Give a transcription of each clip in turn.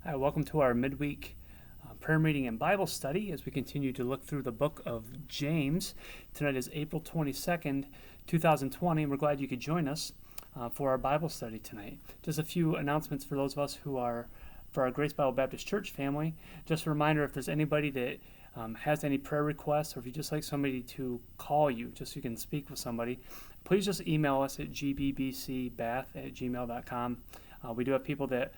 Hi, welcome to our midweek prayer meeting and Bible study as we continue to look through the book of James. Tonight is April 22nd, 2020, and we're glad you could join us for our Bible study tonight. Just a few announcements for those of us who are for our Grace Bible Baptist Church family. Just a reminder, if there's anybody that has any prayer requests, or if you'd just like somebody to call you, just so you can speak with somebody, please just email us at gbbcbath@gmail.com. We do have people that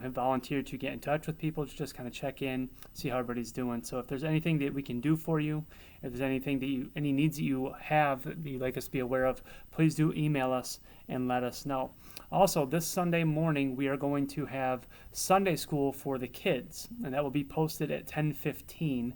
have volunteered to get in touch with people to just kind of check in, see how everybody's doing. So if there's anything that we can do for you, if there's anything that any needs that you have that you'd like us to be aware of, please do email us and let us know. Also, this Sunday morning, we are going to have Sunday school for the kids, and that will be posted at 10:15.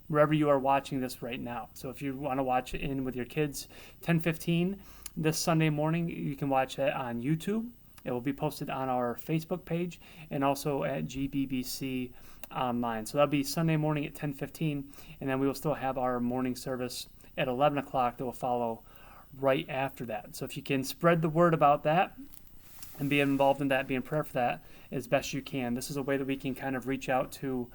Wherever you are watching this right now. So if you want to watch it in with your kids, 10:15 this Sunday morning, you can watch it on YouTube. It will be posted on our Facebook page and also at GBBC online. So that'll be Sunday morning at 10:15, and then we will still have our morning service at 11 o'clock that will follow right after that. So if you can spread the word about that and be involved in that, be in prayer for that as best you can. This is a way that we can kind of reach out to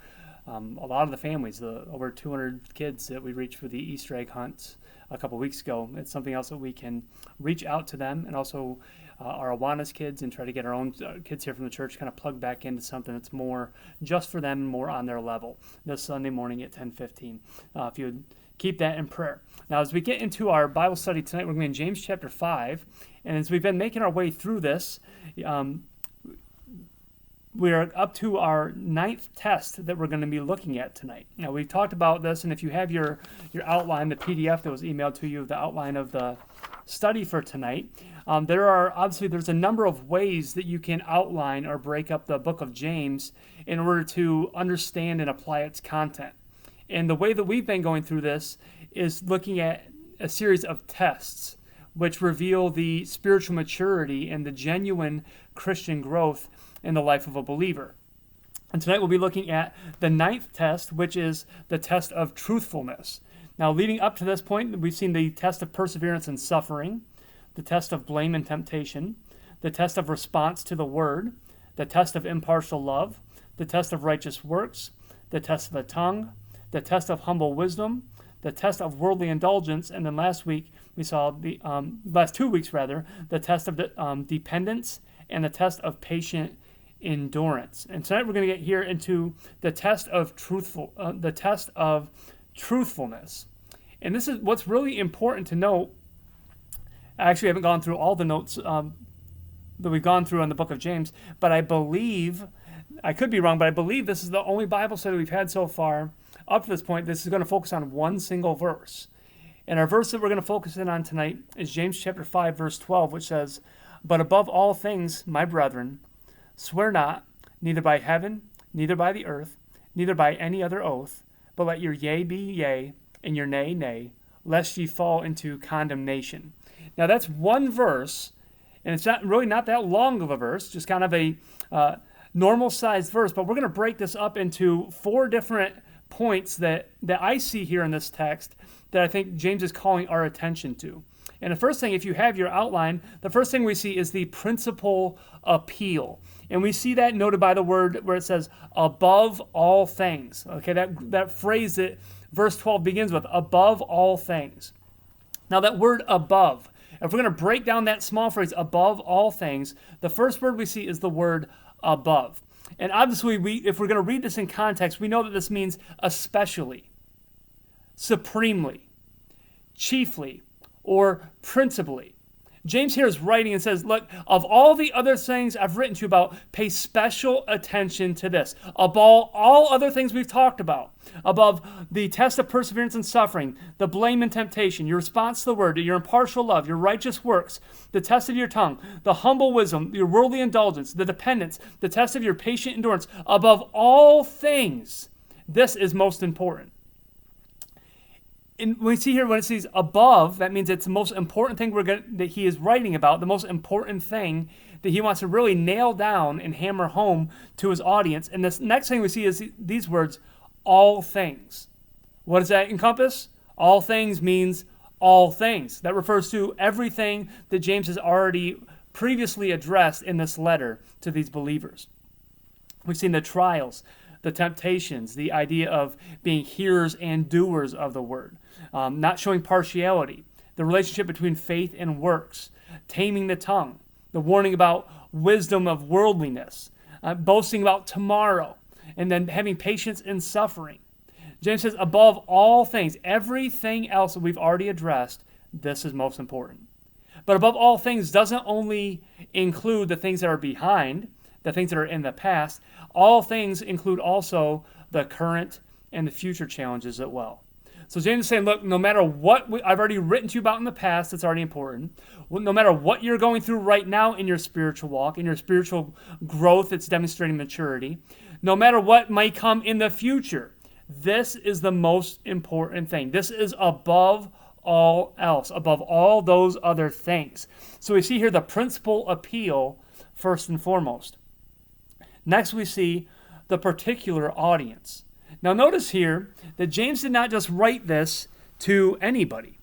a lot of the families, the over 200 kids that we reached for the Easter egg hunts a couple weeks ago. It's something else that we can reach out to them, and also our Awana's kids, and try to get our own kids here from the church kind of plugged back into something that's more just for them, more on their level, this Sunday morning at 10:15. If you would keep that in prayer. Now, as we get into our Bible study tonight, we're going to be in James chapter 5, and as we've been making our way through this, we are up to our 9th test that we're going to be looking at tonight. Now, we've talked about this, and if you have your outline, the PDF that was emailed to you, the outline of the study for tonight, there's a number of ways that you can outline or break up the book of James in order to understand and apply its content. And the way that we've been going through this is looking at a series of tests which reveal the spiritual maturity and the genuine Christian growth in the life of a believer. And tonight we'll be looking at the 9th test, which is the test of truthfulness. Now, leading up to this point, we've seen the test of perseverance and suffering, the test of blame and temptation, the test of response to the word, the test of impartial love, the test of righteous works, the test of the tongue, the test of humble wisdom, the test of worldly indulgence, and then last 2 weeks, the test of dependence and the test of patient endurance. And tonight we're going to get here into the test of truthfulness. And this is what's really important to note. I actually haven't gone through all the notes that we've gone through on the book of James, but I believe, I could be wrong, but I believe this is the only Bible study we've had so far up to this point. This is going to focus on one single verse. And our verse that we're going to focus in on tonight is James chapter 5, verse 12, which says, "But above all things, my brethren, swear not, neither by heaven, neither by the earth, neither by any other oath, but let your yea be yea, and your nay, nay, lest ye fall into condemnation." Now that's one verse, and it's not that long of a verse, just kind of a normal-sized verse, but we're going to break this up into 4 different points that I see here in this text that I think James is calling our attention to. And the first thing, if you have your outline, the first thing we see is the principal appeal. And we see that noted by the word where it says, above all things. Okay, that phrase that verse 12 begins with, above all things. Now that word above, if we're going to break down that small phrase, above all things, the first word we see is the word above. And obviously, if we're going to read this in context, we know that this means especially, supremely, chiefly, or principally. James here is writing and says, look, of all the other things I've written to you about, pay special attention to this. Above all other things we've talked about, above the test of perseverance and suffering, the blame and temptation, your response to the word, your impartial love, your righteous works, the test of your tongue, the humble wisdom, your worldly indulgence, the dependence, the test of your patient endurance, above all things, this is most important. And we see here when it says above, that means it's the most important thing that he is writing about, the most important thing that he wants to really nail down and hammer home to his audience. And this next thing we see is these words, all things. What does that encompass? All things means all things. That refers to everything that James has already previously addressed in this letter to these believers. We've seen the trials, the temptations, the idea of being hearers and doers of the word, not showing partiality, the relationship between faith and works, taming the tongue, the warning about wisdom of worldliness, boasting about tomorrow, and then having patience in suffering. James says, above all things, everything else that we've already addressed, this is most important. But above all things doesn't only include the things that are behind, the things that are in the past. All things include also the current and the future challenges as well. So James is saying, look, no matter what I've already written to you about in the past, that's already important. No matter what you're going through right now in your spiritual walk, in your spiritual growth, it's demonstrating maturity. No matter what might come in the future, this is the most important thing. This is above all else, above all those other things. So we see here the principal appeal first and foremost. Next, we see the particular audience. Now, notice here that James did not just write this to anybody.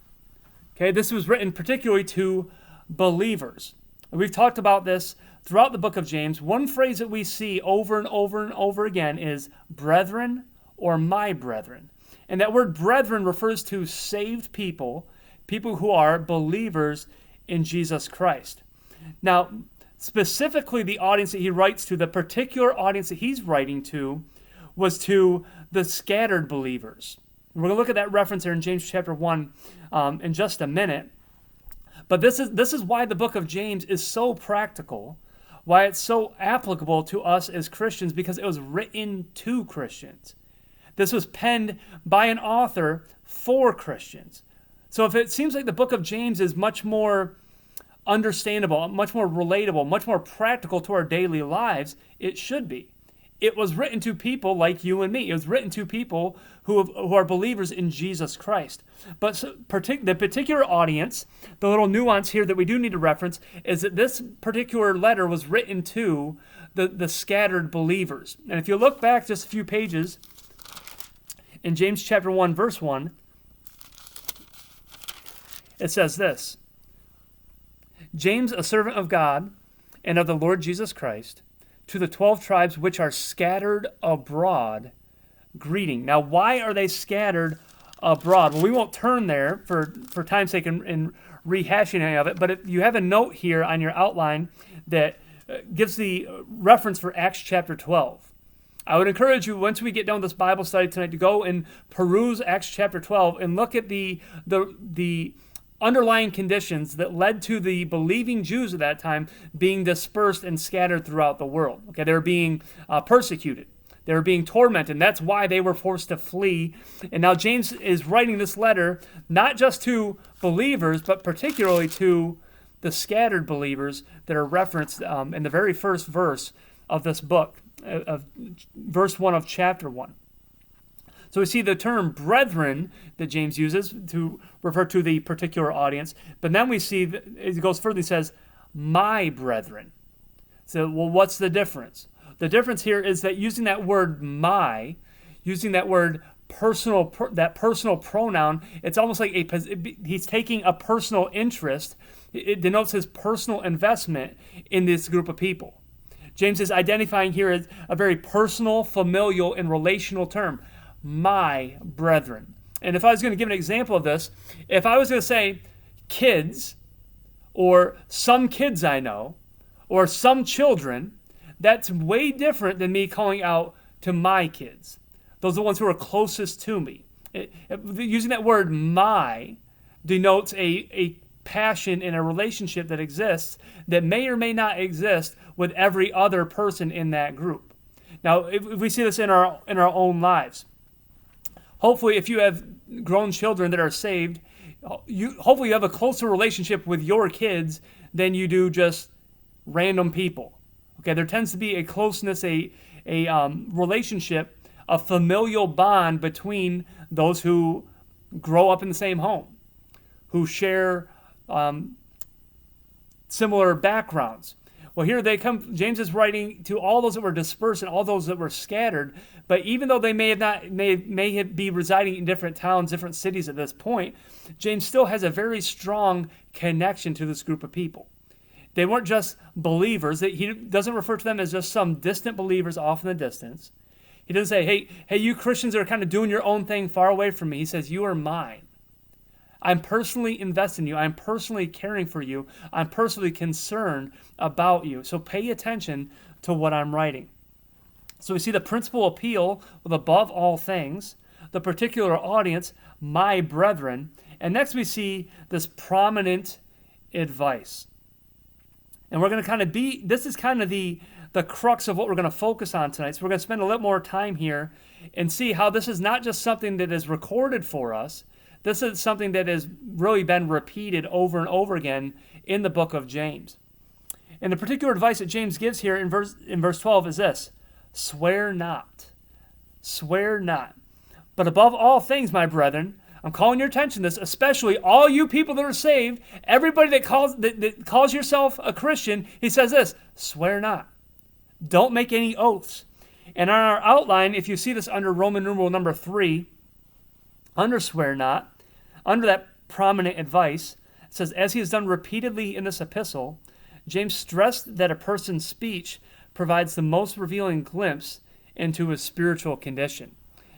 Okay, this was written particularly to believers. And we've talked about this throughout the book of James. One phrase that we see over and over and over again is brethren or my brethren. And that word brethren refers to saved people, people who are believers in Jesus Christ. Now, specifically the audience that he writes to, the particular audience that he's writing to, was to the scattered believers. We're going to look at that reference here in James chapter 1 in just a minute. But this is why the book of James is so practical, why it's so applicable to us as Christians, because it was written to Christians. This was penned by an author for Christians. So if it seems like the book of James is much more understandable, much more relatable, much more practical to our daily lives, it should be. It was written to people like you and me. It was written to people who are believers in Jesus Christ. But the particular audience, the little nuance here that we do need to reference, is that this particular letter was written to the scattered believers. And if you look back just a few pages, in James chapter 1, verse 1, it says this: James, a servant of God and of the Lord Jesus Christ, to the 12 tribes which are scattered abroad, greeting. Now, why are they scattered abroad? Well, we won't turn there for time's sake in rehashing any of it, but if you have a note here on your outline that gives the reference for Acts chapter 12. I would encourage you, once we get done with this Bible study tonight, to go and peruse Acts chapter 12 and look at the underlying conditions that led to the believing Jews at that time being dispersed and scattered throughout the world. Okay, they were being persecuted. They were being tormented. That's why they were forced to flee. And now James is writing this letter not just to believers, but particularly to the scattered believers that are referenced in the very first verse of this book, of verse 1 of chapter 1. So we see the term brethren that James uses to refer to the particular audience, but then we see, it goes further, he says, my brethren. So, well, what's the difference? The difference here is that using that word my, using that word personal, that personal pronoun, it's almost like he's taking a personal interest. It denotes his personal investment in this group of people. James is identifying here as a very personal, familial, and relational term. My brethren. And if I was going to give an example of this, if I was going to say kids, or some kids I know, or some children, that's way different than me calling out to my kids. Those are the ones who are closest to me. Using that word my denotes a passion in a relationship that exists that may or may not exist with every other person in that group. Now, if we see this in our own lives, hopefully if you have grown children that are saved, hopefully you have a closer relationship with your kids than you do just random people. Okay, there tends to be a closeness, a relationship, a familial bond between those who grow up in the same home, who share similar backgrounds. Well, here they come. James is writing to all those that were dispersed and all those that were scattered. But even though they may be residing in different towns, different cities at this point, James still has a very strong connection to this group of people. They weren't just believers. He doesn't refer to them as just some distant believers off in the distance. He doesn't say, hey, you Christians are kind of doing your own thing far away from me. He says, you are mine. I'm personally invested in you. I'm personally caring for you. I'm personally concerned about you. So pay attention to what I'm writing. So we see the principal appeal with above all things, the particular audience, my brethren. And next we see this prominent advice. And we're going to kind of this is kind of the crux of what we're going to focus on tonight. So we're going to spend a little more time here and see how this is not just something that is recorded for us. This is something that has really been repeated over and over again in the book of James. And the particular advice that James gives here in verse 12 is this: swear not. Swear not. But above all things, my brethren, I'm calling your attention to this, especially all you people that are saved, everybody that calls yourself a Christian, he says this: swear not. Don't make any oaths. And on our outline, if you see this under Roman numeral number 3, under swear not, under that prominent advice, it says, as he has done repeatedly in this epistle, James stressed that a person's speech provides the most revealing glimpse into his spiritual condition.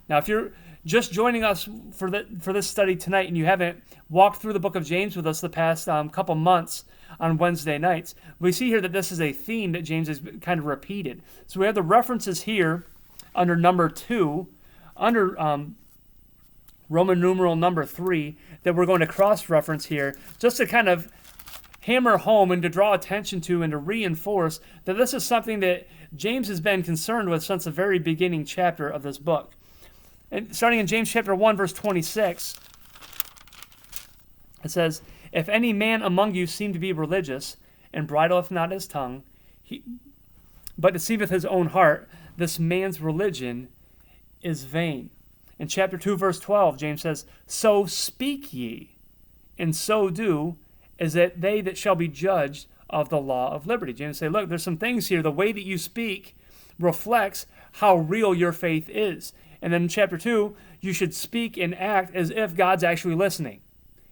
Now, if you're just joining us for this study tonight and you haven't walked through the book of James with us the past couple months on Wednesday nights, we see here that this is a theme that James has kind of repeated. So we have the references here under number 2, under Roman numeral number 3, that we're going to cross-reference here just to kind of hammer home and to draw attention to and to reinforce that this is something that James has been concerned with since the very beginning chapter of this book. And starting in James chapter 1, verse 26, it says, if any man among you seem to be religious, and bridleth not his tongue, but deceiveth his own heart, this man's religion is vain. In chapter 2, verse 12, James says, so speak ye, and so do, as that they that shall be judged of the law of liberty. James says, look, there's some things here. The way that you speak reflects how real your faith is. And then in chapter 2, you should speak and act as if God's actually listening.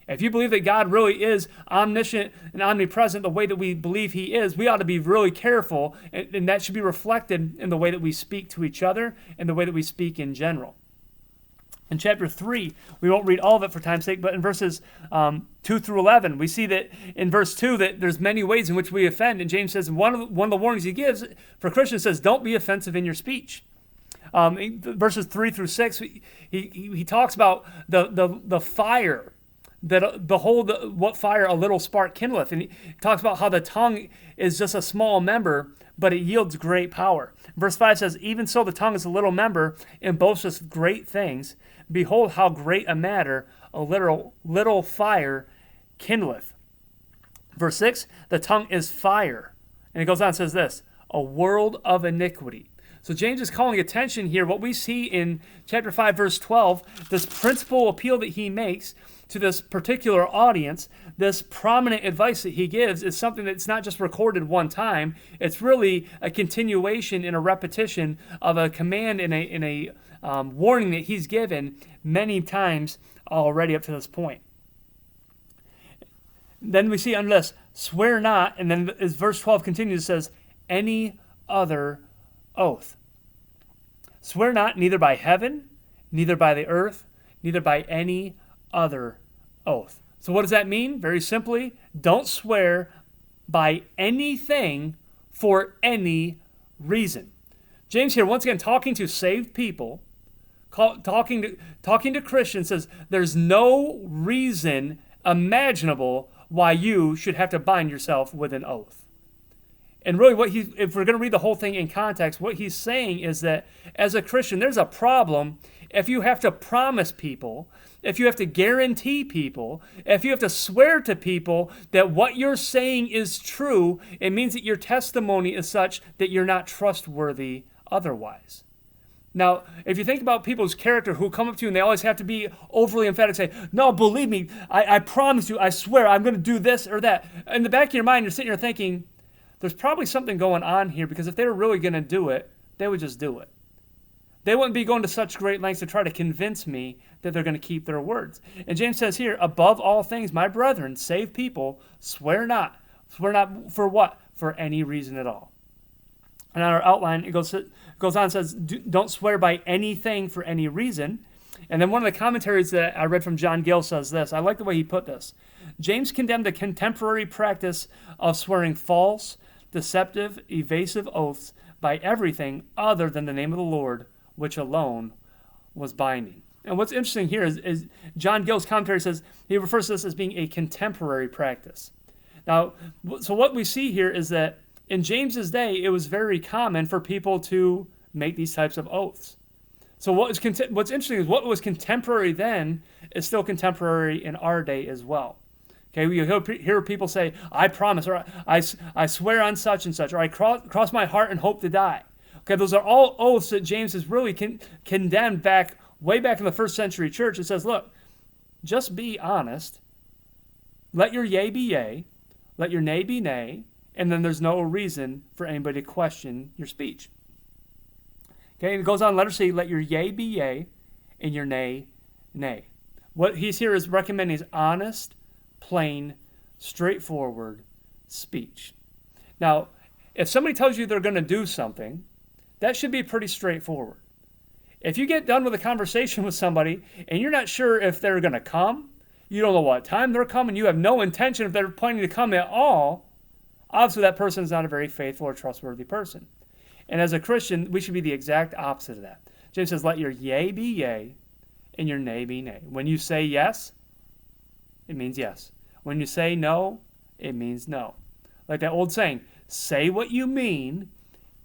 If you believe that God really is omniscient and omnipresent the way that we believe he is, we ought to be really careful, and that should be reflected in the way that we speak to each other and the way that we speak in general. In chapter 3, we won't read all of it for time's sake, but in verses 2 through 11, we see that in verse 2 that there's many ways in which we offend. And James says one of the warnings he gives for Christians says, don't be offensive in your speech. Verses 3 through 6, he talks about the fire, that behold what fire a little spark kindleth. And he talks about how the tongue is just a small member, but it yields great power. Verse 5 says, even so the tongue is a little member and boasteth great things. Behold how great a matter a little fire kindleth. Verse 6, the tongue is fire. And it goes on and says this, a world of iniquity. So James is calling attention here, what we see in chapter 5, verse 12, this principal appeal that he makes to this particular audience, this prominent advice that he gives is something that's not just recorded one time. It's really a continuation and a repetition of a command and a warning that he's given many times already up to this point. Then we see under this, swear not, and then as verse 12 continues, it says, any other oath. Swear not, neither by heaven, neither by the earth, neither by any other oath. So what does that mean? Very simply, don't swear by anything for any reason. James here, once again, talking to saved people, talking to Christians, says there's no reason imaginable why you should have to bind yourself with an oath. And really, if we're going to read the whole thing in context, what he's saying is that as a Christian, there's a problem if you have to promise people, if you have to guarantee people, if you have to swear to people that what you're saying is true. It means that your testimony is such that you're not trustworthy otherwise. Now, if you think about people's character who come up to you and they always have to be overly emphatic, say, no, believe me, I promise you, I swear, I'm going to do this or that. In the back of your mind, you're sitting here thinking, there's probably something going on here, because if they were really going to do it, they would just do it. They wouldn't be going to such great lengths to try to convince me that they're going to keep their words. And James says here, above all things, my brethren, saved people, swear not. Swear not for what? For any reason at all. And on our outline, it goes on and says, don't swear by anything for any reason. And then one of the commentaries that I read from John Gill says this. I like the way he put this. James condemned the contemporary practice of swearing false, deceptive, evasive oaths by everything other than the name of the Lord, which alone was binding. And what's interesting here is John Gill's commentary says he refers to this as being a contemporary practice. Now, so what we see here is that in James's day, it was very common for people to make these types of oaths. So what's interesting is what was contemporary then is still contemporary in our day as well. Okay, you hear people say, I promise, or I swear on such and such, or I cross my heart and hope to die. Okay, those are all oaths that James has really condemned way back in the first century church. It says, look, just be honest. Let your yea be yea. Let your nay be nay. And then there's no reason for anybody to question your speech. Okay, and it goes on, letter C, let your yea be yea and your nay, nay. What he's here is recommending is honest, plain, straightforward speech. Now, if somebody tells you they're going to do something, that should be pretty straightforward. If you get done with a conversation with somebody and you're not sure if they're going to come, you don't know what time they're coming, you have no intention if they're planning to come at all, obviously that person is not a very faithful or trustworthy person. And as a Christian, we should be the exact opposite of that. James says, let your yea be yea and your nay be nay. When you say yes, it means yes. When you say no, it means no. Like that old saying, say what you mean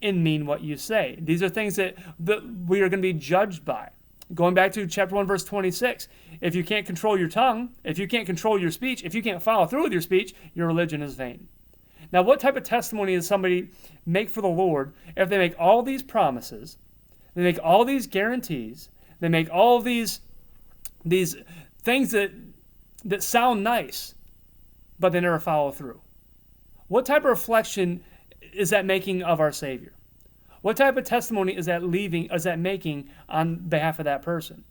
and mean what you say. These are things that we are going to be judged by. Going back to chapter 1, verse 26, if you can't control your tongue, if you can't control your speech, if you can't follow through with your speech, your religion is vain. Now, what type of testimony does somebody make for the Lord if they make all these promises, they make all these guarantees, they make all of these things that sound nice, but they never follow through? What type of reflection is that making of our Savior? What type of testimony is that making on behalf of that person?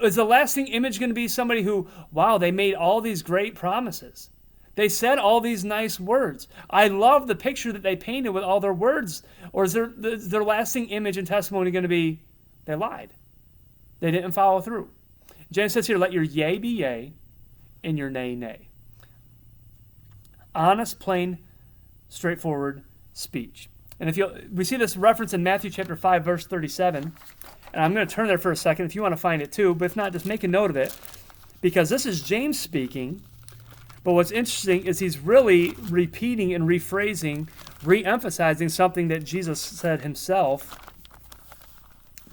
Is the lasting image going to be somebody who, wow, they made all these great promises? They said all these nice words. I love the picture that they painted with all their words. Or is their lasting image and testimony going to be, they lied? They didn't follow through. James says here, let your yea be yea and your nay, nay. Honest, plain, straightforward speech. And we see this reference in Matthew chapter 5, verse 37. And I'm going to turn there for a second if you want to find it too. But if not, just make a note of it. Because this is James speaking. But what's interesting is he's really repeating and rephrasing, re-emphasizing something that Jesus said himself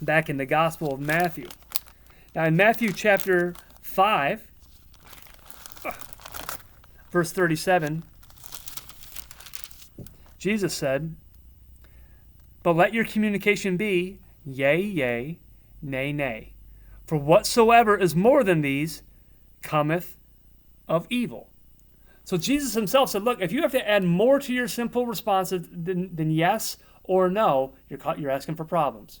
back in the Gospel of Matthew. Now in Matthew chapter 5, verse 37, Jesus said, but let your communication be yea, yea, nay, nay. For whatsoever is more than these cometh of evil. So Jesus himself said, look, if you have to add more to your simple responses than yes or no, you're asking for problems.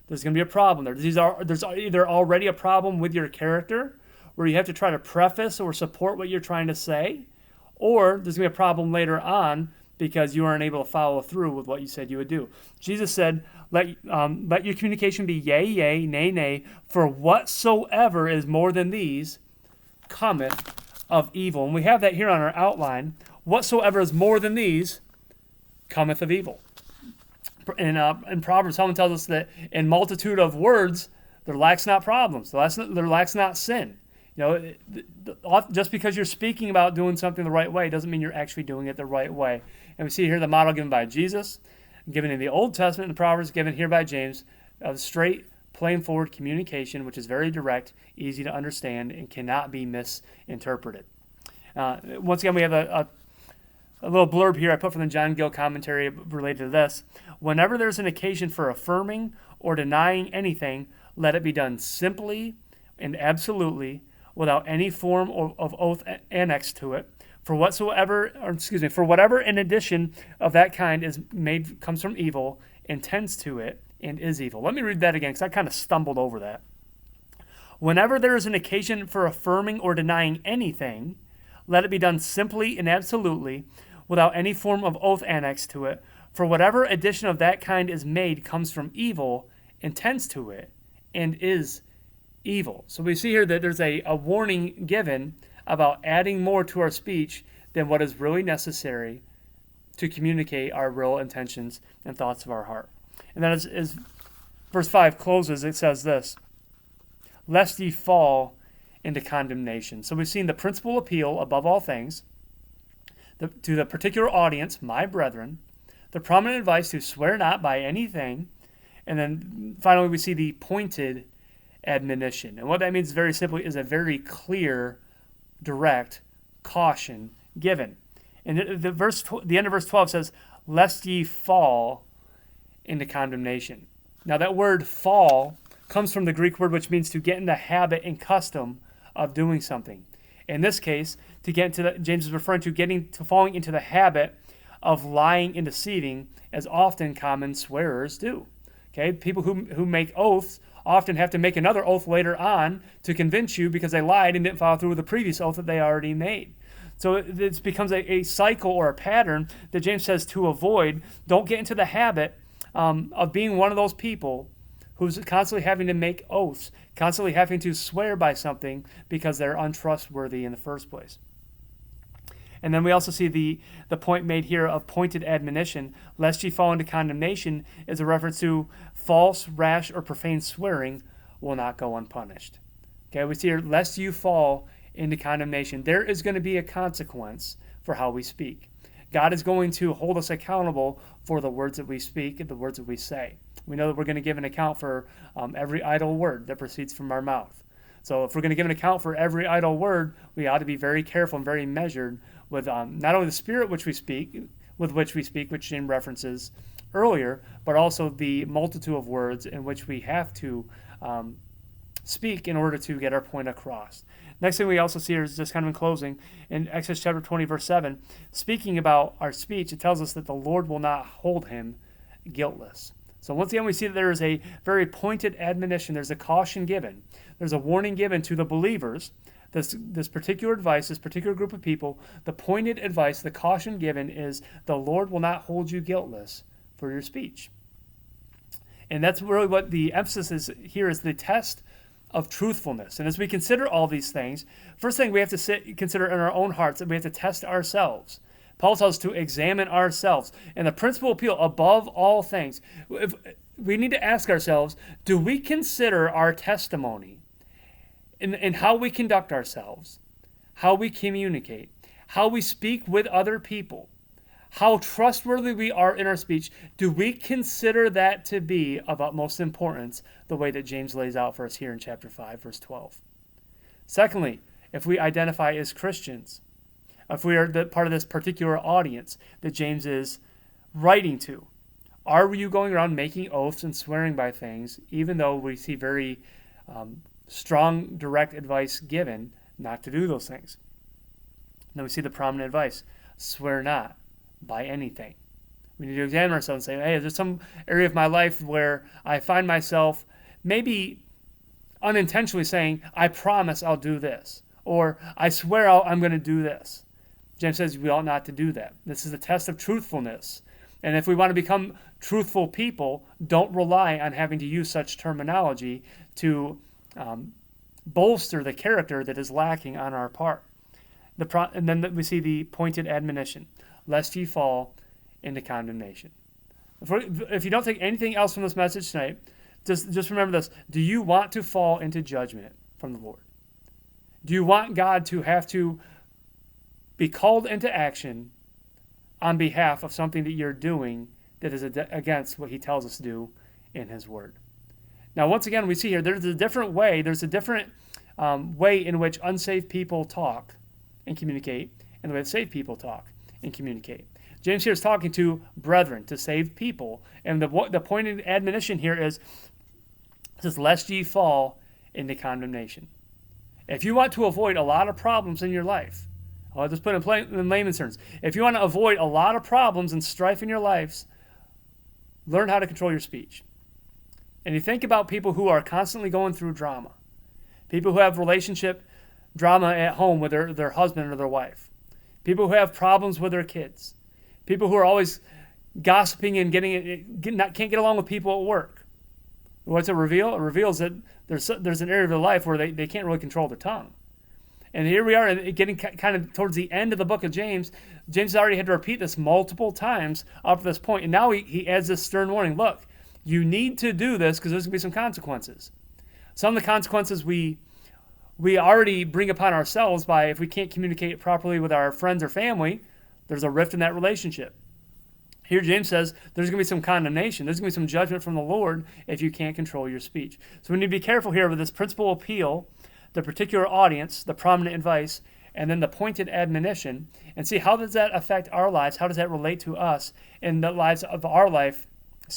There's going to be a problem there. There's either already a problem with your character, where you have to try to preface or support what you're trying to say, or there's going to be a problem later on because you aren't able to follow through with what you said you would do. Jesus said, let your communication be yea, yea, nay, nay, for whatsoever is more than these cometh of evil. And we have that here on our outline. Whatsoever is more than these cometh of evil. In Proverbs, someone tells us that in multitude of words, there lacks not problems. There lacks not sin. You know, just because you're speaking about doing something the right way doesn't mean you're actually doing it the right way. And we see here the model given by Jesus, given in the Old Testament in Proverbs, given here by James, of straight, plain forward communication, which is very direct, easy to understand, and cannot be misinterpreted. Once again, we have a little blurb here I put from the John Gill commentary related to this. Whenever there's an occasion for affirming or denying anything, let it be done simply and absolutely, without any form of oath annexed to it. For whatever in addition of that kind comes from evil, and tends to it, and is evil. Let me read that again, because I kind of stumbled over that. Whenever there is an occasion for affirming or denying anything, let it be done simply and absolutely, without any form of oath annexed to it. For whatever addition of that kind is made comes from evil, and tends to it, and is evil. So we see here that there's a warning given about adding more to our speech than what is really necessary to communicate our real intentions and thoughts of our heart. And then as verse 5 closes, it says this, lest ye fall into condemnation. So we've seen the principal appeal above all things to the particular audience, my brethren, the prominent advice to swear not by anything, and then finally we see the pointed admonition. And what that means very simply is a very clear, direct caution given. And the end of verse 12 says, lest ye fall into condemnation. Now that word fall comes from the Greek word which means to get in the habit and custom of doing something. In this case, James is referring to falling into the habit of lying and deceiving, as often common swearers do. Okay, people who make oaths often have to make another oath later on to convince you because they lied and didn't follow through with the previous oath that they already made. So it becomes a cycle or a pattern that James says to avoid. Don't get into the habit of being one of those people who's constantly having to make oaths, constantly having to swear by something because they're untrustworthy in the first place. And then we also see the point made here of pointed admonition, lest ye fall into condemnation, is a reference to false, rash, or profane swearing will not go unpunished. Okay, we see here, lest you fall into condemnation. There is going to be a consequence for how we speak. God is going to hold us accountable for the words that we speak and the words that we say. We know that we're going to give an account for every idle word that proceeds from our mouth. So if we're going to give an account for every idle word, we ought to be very careful and very measured with not only the spirit with which we speak, which James references earlier, but also the multitude of words in which we have to speak in order to get our point across. Next thing we also see here is just kind of in closing, in Exodus chapter 20, verse 7, speaking about our speech, it tells us that the Lord will not hold him guiltless. So once again, we see that there is a very pointed admonition. There's a caution given. There's a warning given to the believers. This particular advice, this particular group of people, the pointed advice, the caution given is the Lord will not hold you guiltless for your speech. And that's really what the emphasis is here, is the test of truthfulness. And as we consider all these things, first thing we have to consider in our own hearts that we have to test ourselves. Paul tells us to examine ourselves. And the principal appeal above all things, we need to ask ourselves, do we consider our testimony in how we conduct ourselves, how we communicate, how we speak with other people, how trustworthy we are in our speech? Do we consider that to be of utmost importance, the way that James lays out for us here in chapter 5, verse 12? Secondly, if we identify as Christians, if we are part of this particular audience that James is writing to, are you going around making oaths and swearing by things, even though we see very strong, direct advice given not to do those things? And then we see the prominent advice, swear not by anything. We need to examine ourselves and say, hey, is there some area of my life where I find myself maybe unintentionally saying, I promise I'll do this, or I swear I'm going to do this? James says we ought not to do that. This is a test of truthfulness. And if we want to become truthful people, don't rely on having to use such terminology to bolster the character that is lacking on our part. And then we see the pointed admonition, lest ye fall into condemnation. If you don't take anything else from this message tonight, just remember this. Do you want to fall into judgment from the Lord? Do you want God to have to be called into action on behalf of something that you're doing that is against what he tells us to do in his word? Now, once again, we see here there's a different way way in which unsaved people talk and communicate, and the way that saved people talk and communicate. James here is talking to brethren, to saved people, and the pointed admonition here is, it says, lest ye fall into condemnation. If you want to avoid a lot of problems in your life, I'll just put it in layman's terms. If you want to avoid a lot of problems and strife in your lives, learn how to control your speech. And you think about people who are constantly going through drama, people who have relationship drama at home with their husband or their wife, people who have problems with their kids, people who are always gossiping and can't get along with people at work. What's it reveal? It reveals that there's an area of their life where they can't really control their tongue. And here we are getting kind of towards the end of the book of James. James has already had to repeat this multiple times up to this point. And now he adds this stern warning. Look, you need to do this because there's going to be some consequences. Some of the consequences we already bring upon ourselves by if we can't communicate properly with our friends or family, there's a rift in that relationship. Here James says there's going to be some condemnation. There's going to be some judgment from the Lord if you can't control your speech. So we need to be careful here with this principal appeal, the particular audience, the prominent advice, and then the pointed admonition, and see how does that affect our lives? How does that relate to us in the lives of our life?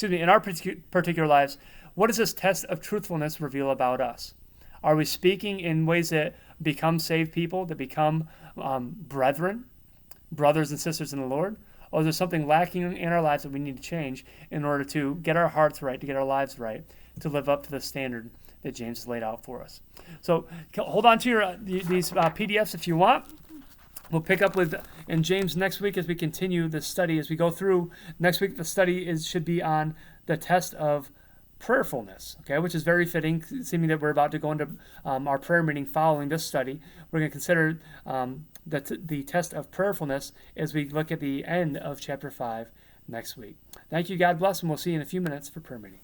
In our particular lives, what does this test of truthfulness reveal about us? Are we speaking in ways that become saved people, that become brethren, brothers and sisters in the Lord? Or is there something lacking in our lives that we need to change in order to get our hearts right, to get our lives right, to live up to the standard that James has laid out for us? So hold on to these PDFs if you want. We'll pick up in James next week as we continue the study. As we go through next week, the study should be on the test of prayerfulness, okay, which is very fitting, seeming that we're about to go into our prayer meeting following this study. We're going to consider the test of prayerfulness as we look at the end of chapter 5 next week. Thank you, God bless, and we'll see you in a few minutes for prayer meeting.